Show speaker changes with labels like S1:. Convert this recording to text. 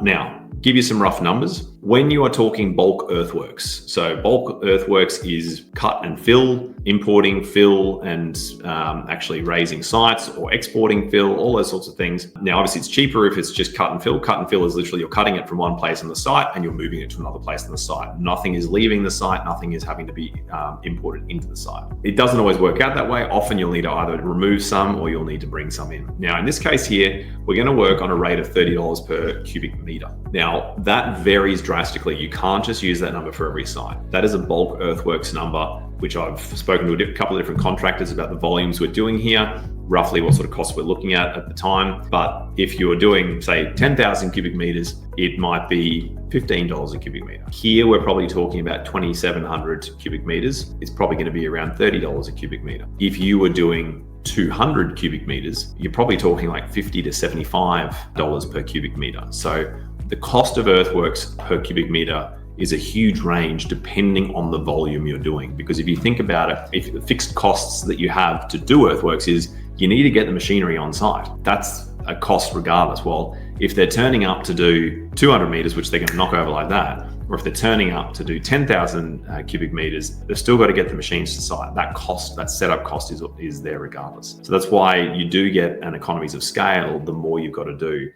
S1: Now, give you some rough numbers. When you are talking bulk earthworks, so bulk earthworks is cut and fill, importing fill, and actually raising sites or exporting fill, all those sorts of things. Now, obviously, it's cheaper if it's just cut and fill. Cut and fill is literally you're cutting it from one place on the site and you're moving it to another place on the site. Nothing is leaving the site. Nothing is having to be imported into the site. It doesn't always work out that way. Often you'll need to either remove some or you'll need to bring some in. Now, in this case here, we're going to work on a rate of $30 per cubic meter. Now, that varies drastically. You can't just use that number for every site. That is a bulk earthworks number, which I've spoken to a couple of different contractors about the volumes we're doing here, roughly what sort of costs we're looking at the time. But if you're doing, say, 10,000 cubic meters, it might be $15 a cubic meter. Here, we're probably talking about 2,700 cubic meters. It's probably going to be around $30 a cubic meter. If you were doing 200 cubic meters, you're probably talking like $50 to $75 per cubic meter. So the cost of earthworks per cubic meter is a huge range depending on the volume you're doing. Because if you think about it, if the fixed costs that you have to do earthworks is you need to get the machinery on site. That's a cost regardless. Well, if they're turning up to do 200 meters, which they're going to knock over like that, or if they're turning up to do 10,000 cubic meters, they've still got to get the machines to site. That cost, that setup cost is there regardless. So that's why you do get an economies of scale the more you've got to do.